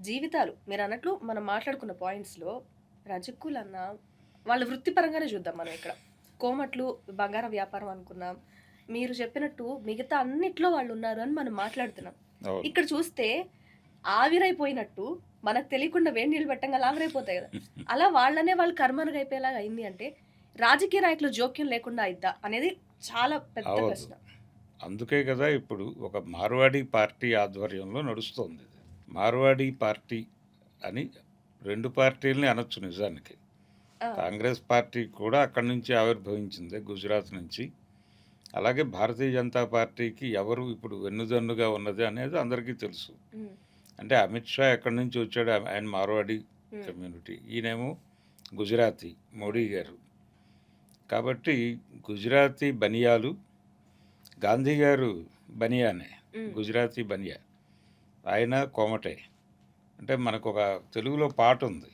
జీవితాలు మీరన్నట్లు మనం మాట్లాడుకున్న పాయింట్స్‌లో రజకులన్న వాళ్ళ వృత్తిపరంగానే చూద్దాం మనం ఇక్కడ. కోమట్లు బంగారం వ్యాపారం అనుకున్నాం. మీరు చెప్పినట్టు మిగతా అన్నిట్లో వాళ్ళున్నారు అని మనం మాట్లాడుతున్నాం. అవును. ఇక్కడ చూస్తే ఆవిరైపోయినట్టు మనకు తెలియకుండా వేడి నీళ్ళు పెట్టంగానే ఆవిరైపోతాయి గదా! అలా వాళ్ళనే వాళ్ళు కనుమరుగైపోయేలాగా అయింది అంటే రాజకీయ నాయకుల జోక్యం లేకుండా అయిద్దా అనేది చాలా పెద్ద అవ్వదు. ప్రశ్న. అందుకే కదా ఇప్పుడు ఒక మార్వాడి పార్టీ ఆధ్వర్యంలో నడుస్తోంది ఇది. మార్వాడి పార్టీ అని 2 పార్టీలని అనొచ్చు నిజానికి. ఆ! కాంగ్రెస్ పార్టీ కూడా అక్కడి నుంచి ఆవిర్భవించింది గుజరాత్ నుంచి. అలాగే భారతీయ జనతా పార్టీకి ఎవరు ఇప్పుడు వెన్నుదన్నుగా ఉన్నది అనేది అందరికీ తెలుసు. హ్మ్. అంటే అమిత్ షా ఎక్కడి నుంచి వచ్చాడు, ఆయన మార్వాడి హ్మ్. కమ్యూనిటీ. ఈయనేమో గుజరాతీ హ్మ్. మోడీ గారు. కాబట్టి గుజరాతీ బనియాలు, గాంధీ గారు బనియానే, హ్మ్. గుజరాతీ బనియా. ఆయన కోమటే. అంటే మనకొక తెలుగులో పాటుంది.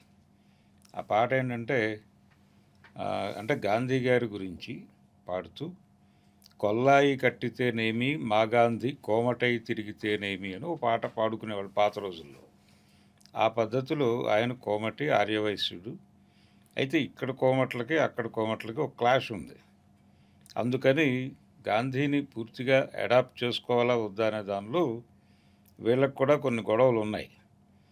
ఆ పాట ఏంటంటే అంటే గాంధీ గారి గురించి పాడుతూ కొల్లాయి కట్టితేనేమి మా గాంధీ కోమటై తిరిగితేనేమి అని ఒక పాట పాడుకునేవాళ్ళు పాత రోజుల్లో. ఆ పద్ధతిలో ఆయన కోమటి ఆర్యవైశ్యుడు. అయితే ఇక్కడ కోమట్లకి అక్కడ కోమట్లకి ఒక క్లాష్ ఉంది. అందుకని గాంధీని పూర్తిగా అడాప్ట్ చేసుకోవాలా వద్దా అనే దానిలో వీళ్ళకి కూడా కొన్ని గొడవలు ఉన్నాయి.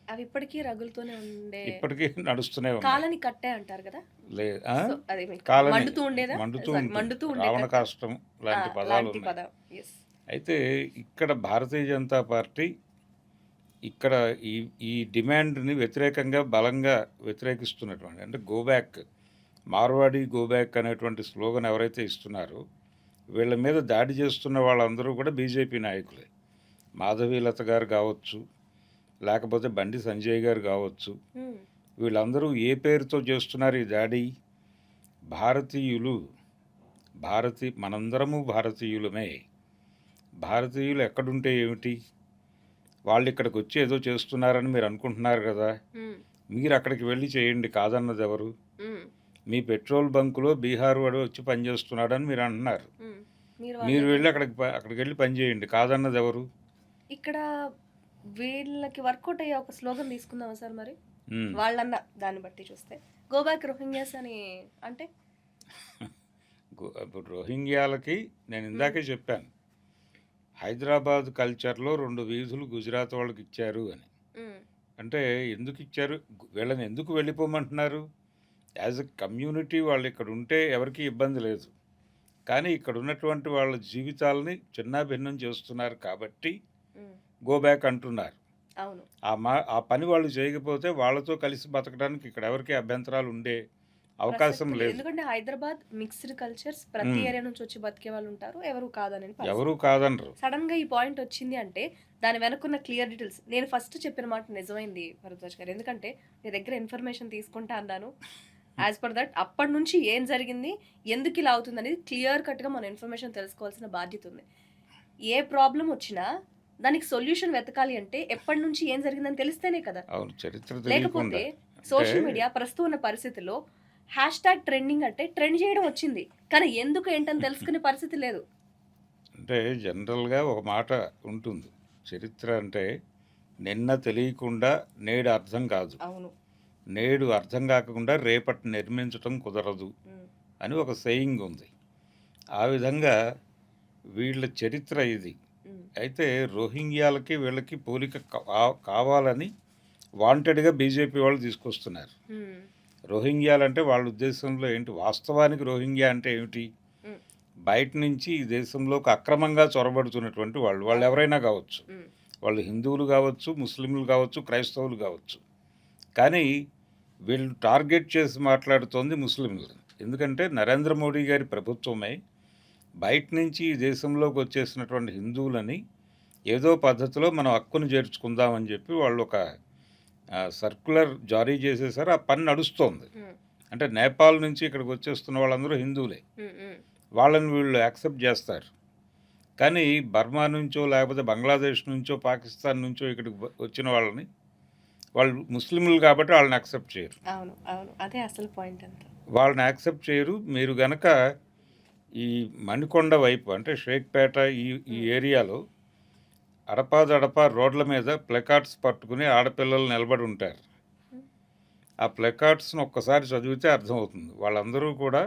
అవి ఇప్పటికీ రగులుతూనే ఉండే ఇప్పటికీ నడుస్తూనే ఉన్నాయి. కాలని కట్టే అంటారు కదా! లే ఆ? సో, అది మీకు కాలని మండుతూ ఉండేదా? మండుతూ సారీ ఉంటుంది. మండుతూ ఉండే రావణ కట్టె. కాష్టం ఆ! లాంటి పదాలు లాంటి ఉన్నాయి. పదం. యెస్. అయితే ఇక్కడ భారతీయ జనతా పార్టీ ఇక్కడ ఈ ఈ డిమాండ్ని వ్యతిరేకంగా బలంగా వ్యతిరేకిస్తున్నటువంటి అంటే go back, Marwari go back అనేటువంటి స్లోగన్ ఎవరైతే ఇస్తున్నారో వీళ్ళ మీద దాడి చేస్తున్న వాళ్ళందరూ కూడా బీజేపీ నాయకులే. మాధవీలత గారు కావచ్చు, లేకపోతే బండి సంజయ్ గారు కావచ్చు, హ్మ్. వీళ్ళందరూ ఏ పేరుతో చేస్తున్నారు ఈ దాడి? భారతీయులు, మనందరము భారతీయులమే. భారతీయులు ఎక్కడుంటే ఏమిటి? వాళ్ళు ఇక్కడికి వచ్చి ఏదో చేస్తున్నారని మీరు అనుకుంటున్నారు కదా! హ్మ్. మీరు అక్కడికి వెళ్ళి చేయండి, కాదన్నది ఎవరు? హ్మ్. మీ పెట్రోల్ బంకులో బీహార్ వాడు వచ్చి పనిచేస్తున్నాడని మీరు అంటున్నారు. హ్మ్. మీరు మీరు వాళ్ళని వెళ్ళి అక్కడికి వెళ్ళి పని చేయండి, కాదన్నది ఎవరు? ఇక్కడ వీళ్ళకి వర్కౌట్ అయ్యే ఒక స్లోగన్ తీసుకుందామా సార్ మరి? హ్మ్. వాళ్ళన్న దాన్ని బట్టి చూస్తే. గో బ్యాక్ రోహింగ్యాస్ అని అంటే? ఇప్పుడు రోహింగ్యాలకి నేను హ్మ్. ఇందాకే చెప్పాను. హైదరాబాద్ కల్చర్‌లో 2 వీధులు గుజరాత్ వాళ్ళకి ఇచ్చారు అని. హ్మ్. అంటే ఎందుకు ఇచ్చారు? వీళ్ళని ఎందుకు వెళ్ళిపోమంటున్నారు? యాజ్ ఎ కమ్యూనిటీ వాళ్ళు ఇక్కడ ఉంటే ఎవరికీ ఇబ్బంది లేదు. కానీ ఇక్కడ ఉన్నటువంటి వాళ్ళ జీవితాలని చిన్నాభిన్నం చేస్తున్నారు కాబట్టి హ్మ్. గో బ్యాక్ అంటున్నారు. అవును. ఆ పని వాళ్ళు చేయకపోతే వాళ్ళతో కలిసి బతకడానికి ఇక్కడ ఎవరికీ అభ్యంతరాలు ఉండే అవకాశం ప్రసక్తి లేదు. లేదు. ఎందుకంటే హైదరాబాద్ మిక్స్డ్ కల్చర్స్ ప్రతి హ్మ్. ఏరియా నుంచి వచ్చి బతికే వాళ్ళుంటారు. ఎవరు కాదనని పరిస్థితి. ఎవరు కాదనరు. సడెన్‌గా ఈ పాయింట్ వచ్చింది అంటే, దాని వెనకున్న క్లియర్ డీటెయిల్స్ నేను ఫస్ట్ చెప్పిన మాట నిజమైంది భరద్వాజ్ గారు. ఎందుకంటే, మీ దగ్గర ఇన్ఫర్మేషన్ తీసుకుంటా అన్నాను. యాస్ పర్ థట్ అప్పటినుంచి ఏం జరిగింది? ఎందుకిలా అవుతుందనేది క్లియర్ కట్‌గా మనం ఇన్ఫర్మేషన్ తెలుసుకోవాల్సిన బాధ్యత ఉంది. ఏ ప్రాబ్లమ్ వచ్చినా దానికి సొల్యూషన్ వెతకాలి అంటే ఎప్పటినుంచి ఏం జరిగిందని తెలిస్తేనే కదా! అవును. చరిత్ర లేకపోతే తెలియకుండా. అంటే సోషల్ మీడియా ప్రస్తుతం ఉన్న పరిస్థితుల్లో హ్యాష్‌ట్యాగ్ ట్రెండింగ్ అంటే ట్రెండ్ చేయడం వచ్చింది. కానీ ఎందుకు ఏంటని తెలుసుకునే పరిస్థితి లేదు. అంటే జనరల్‌గా ఒక మాట ఉంటుంది. చరిత్ర అంటే నిన్న తెలియకుండా నేడు అర్థం కాదు. అవును. నేడు అర్థం కాకుండా రేపటి నిర్మించటం కుదరదు హ్మ్. అని ఒక సేయింగ్ ఉంది. ఆ విధంగా వీళ్ళ చరిత్ర ఇది. హ్మ్. అయితే రోహింగ్యాలకి వీళ్ళకి పోలిక కావాలని వాంటెడ్‌గా బీజేపీ వాళ్ళు తీసుకొస్తున్నారు. హ్మ్. రోహింగ్యాలంటే వాళ్ళ ఉద్దేశంలో ఏంటి? వాస్తవానికి రోహింగ్యా అంటే ఏమిటి? హ్మ్. బయట నుంచి ఈ దేశంలోకి అక్రమంగా చొరబడుతున్నటువంటి వాళ్ళు. అవును. వాళ్ళెవరైనా కావచ్చు. హ్మ్. వాళ్ళు హిందువులు కావచ్చు, ముస్లింలు కావచ్చు, క్రైస్తవులు కావచ్చు. కానీ వీళ్ళు టార్గెట్ చేసి మాట్లాడుతోంది ముస్లింలని. ఎందుకంటే నరేంద్ర మోడీ గారి ప్రభుత్వమే బయట నుంచి ఈ దేశంలోకి వచ్చేసినటువంటి హిందువులని ఏదో పద్ధతిలో మనం హక్కును చేర్చుకుందామని చెప్పి వాళ్ళు ఒక సర్క్యులర్ జారీ చేసేసారు. ఆ పని నడుస్తోంది. హ్మ్. అంటే నేపాల్ నుంచి ఇక్కడికి వచ్చేస్తున్న వాళ్ళందరూ హిందువులే. హ్మ్. హ్మ్. వాళ్ళని వీళ్ళు యాక్సెప్ట్ చేస్తారు. కానీ బర్మా నుంచో, లేకపోతే బంగ్లాదేశ్ నుంచో, పాకిస్తాన్ నుంచో ఇక్కడికి వచ్చిన వాళ్ళని వాళ్ళు ముస్లింలు కాబట్టి వాళ్ళని యాక్సెప్ట్ చేయరు. అవును. అవును. అదే అసలు పాయింట్ అంతా. వాళ్ళని యాక్సెప్ట్ చేయరు. మీరు గనక ఈ మణికొండ వైపు అంటే షేక్‌పేట ఈ ఈ హ్మ్. ఏరియాలో అడపాదడపా రోడ్ల మీద ప్లకార్డ్స్ పట్టుకుని ఆడపిల్లలు నిలబడి ఉంటారు. ఆ ప్లకార్డ్స్ని ఒక్కసారి చదివితే అర్థమవుతుంది. వాళ్ళందరూ కూడా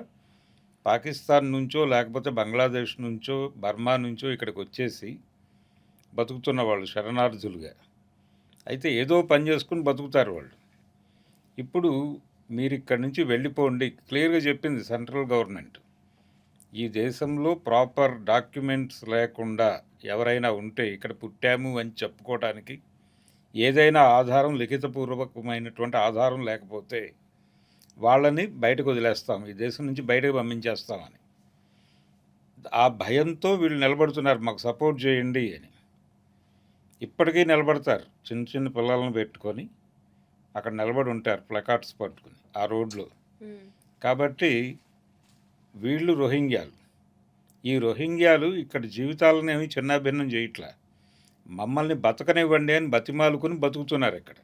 పాకిస్తాన్ నుంచో లేకపోతే బంగ్లాదేశ్ నుంచో బర్మా నుంచో ఇక్కడికి వచ్చేసి బతుకుతున్న వాళ్ళు శరణార్థులుగా. అయితే ఏదో పని చేసుకుని బతుకుతారు వాళ్ళు. ఇప్పుడు మీరు ఇక్కడి నుంచి వెళ్ళిపోండి, క్లియర్గా చెప్పింది సెంట్రల్ గవర్నమెంట్. ఈ దేశంలో ప్రాపర్ డాక్యుమెంట్స్ లేకుండా ఎవరైనా ఉంటే ఇక్కడ పుట్టాము అని చెప్పుకోవడానికి ఏదైనా ఆధారం, లిఖితపూర్వకమైనటువంటి ఆధారం లేకపోతే వాళ్ళని బయటకు వదిలేస్తాం, ఈ దేశం నుంచి బయటకు పంపించేస్తామని. ఆ భయంతో వీళ్ళు నిలబడుతున్నారు, మాకు సపోర్ట్ చేయండి అని. ఇప్పటికీ నిలబడతారు, చిన్న చిన్న పిల్లలను పెట్టుకొని అక్కడ నిలబడి ఉంటారు ప్లకార్డ్స్ పట్టుకుని ఆ రోడ్లో. కాబట్టి వీళ్ళు రోహింగ్యాలు. ఈ రోహింగ్యాలు ఇక్కడ జీవితాలను ఏమి చిన్నాభిన్నం చేయట్లా, మమ్మల్ని బతకనివ్వండి అని బతిమాలుకుని బతుకుతున్నారు ఇక్కడ.